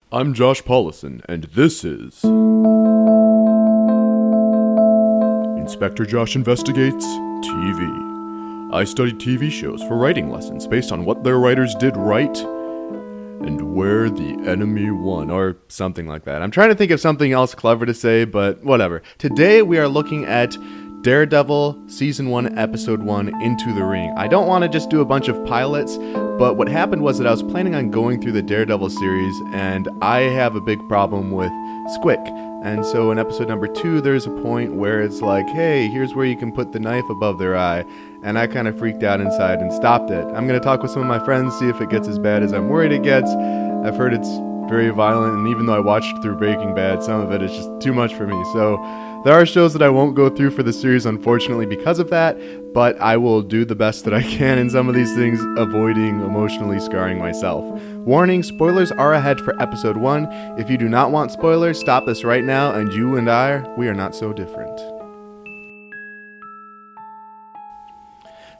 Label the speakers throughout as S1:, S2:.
S1: I'm Josh Paulison, and this is Inspector Josh Investigates TV. I study TV shows for writing lessons based on what their writers did right and where the enemy won, or something like that. I'm trying to think of something else clever to say, but whatever. Today we are looking at Daredevil Season 1, Episode 1, Into the Ring. I don't want to just do a bunch of pilots, but what happened was that I was planning on going through the Daredevil series, and I have a big problem with Squick. And so in episode number 2, there's a point where it's like, hey, here's where you can put the knife above their eye. And I kind of freaked out inside and stopped it. I'm going to talk with some of my friends, see if it gets as bad as I'm worried it gets. I've heard it's very violent, and even though I watched through Breaking Bad, some of it is just too much for me. So there are shows that I won't go through for the series, unfortunately, because of that, but I will do the best that I can in some of these things, avoiding emotionally scarring myself. Warning, spoilers are ahead for episode 1. If you do not want spoilers, stop this right now, and you and we are not so different.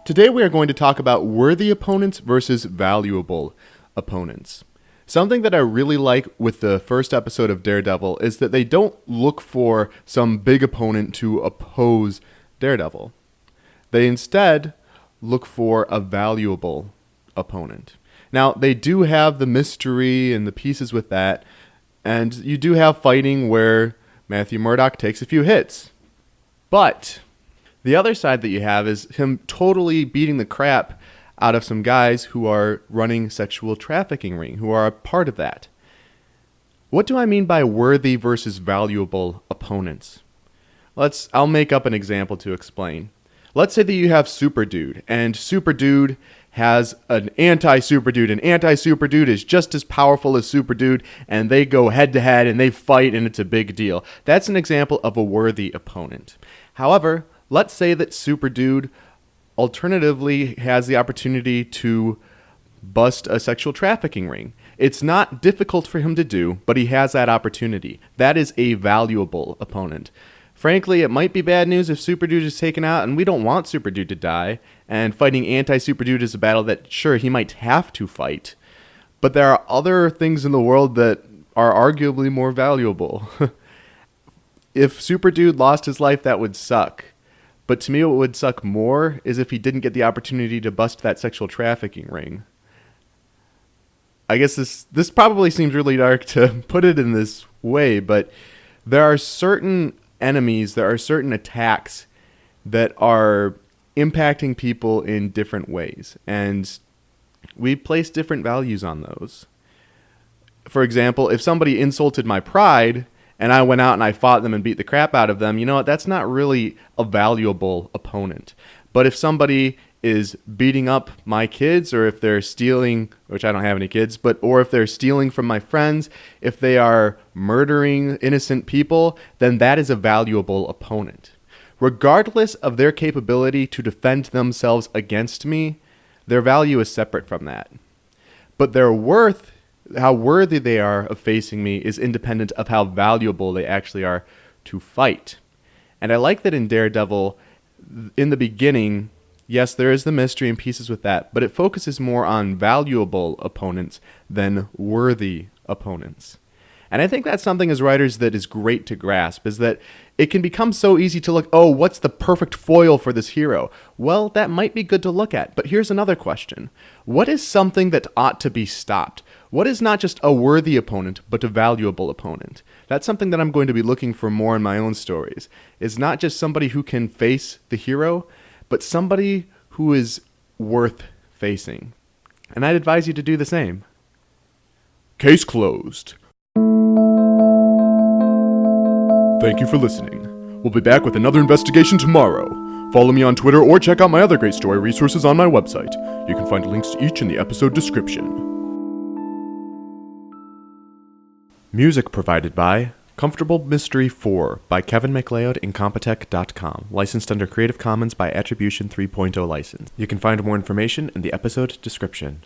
S1: Today we are going to talk about worthy opponents versus valuable opponents. Something that I really like with the first episode of Daredevil is that they don't look for some big opponent to oppose Daredevil. They instead look for a valuable opponent. Now, they do have the mystery and the pieces with that, and you do have fighting where Matthew Murdock takes a few hits. But the other side that you have is him totally beating the crap out of some guys who are running sexual trafficking ring, who are a part of that. What do I mean by worthy versus valuable opponents? I'll make up an example to explain. Let's say that you have Super Dude, and Super Dude has an anti-Super Dude, and anti-Super Dude is just as powerful as Super Dude, and they go head-to-head, and they fight, and it's a big deal. That's an example of a worthy opponent. However, let's say that Super Dude alternatively has the opportunity to bust a sexual trafficking ring. It's not difficult for him to do, but he has that opportunity. That is a valuable opponent. Frankly, it might be bad news if Super Dude is taken out, and we don't want Super Dude to die, and fighting anti-Super Dude is a battle that, sure, he might have to fight, but there are other things in the world that are arguably more valuable. If Super Dude lost his life, that would suck. But to me, what would suck more is if he didn't get the opportunity to bust that sexual trafficking ring. I guess this probably seems really dark to put it in this way, but there are certain enemies, there are certain attacks that are impacting people in different ways, and we place different values on those. For example, if somebody insulted my pride, and I went out and I fought them and beat the crap out of them, you know what? That's not really a valuable opponent. But if somebody is beating up my kids, or if they're stealing, which I don't have any kids, or if they're stealing from my friends, if they are murdering innocent people, then that is a valuable opponent. Regardless of their capability to defend themselves against me, their value is separate from that. But their worth, how worthy they are of facing me, is independent of how valuable they actually are to fight. And I like that in Daredevil, in the beginning, yes, there is the mystery and pieces with that, but it focuses more on valuable opponents than worthy opponents. And I think that's something as writers that is great to grasp, is that it can become so easy to look, oh, what's the perfect foil for this hero? Well, that might be good to look at, but here's another question. What is something that ought to be stopped? What is not just a worthy opponent, but a valuable opponent? That's something that I'm going to be looking for more in my own stories. It's not just somebody who can face the hero, but somebody who is worth facing. And I'd advise you to do the same. Case closed. Thank you for listening. We'll be back with another investigation tomorrow. Follow me on Twitter or check out my other great story resources on my website. You can find links to each in the episode description. Music provided by Comfortable Mystery 4 by Kevin MacLeod, Incompetech.com. Licensed under Creative Commons by Attribution 3.0 license. You can find more information in the episode description.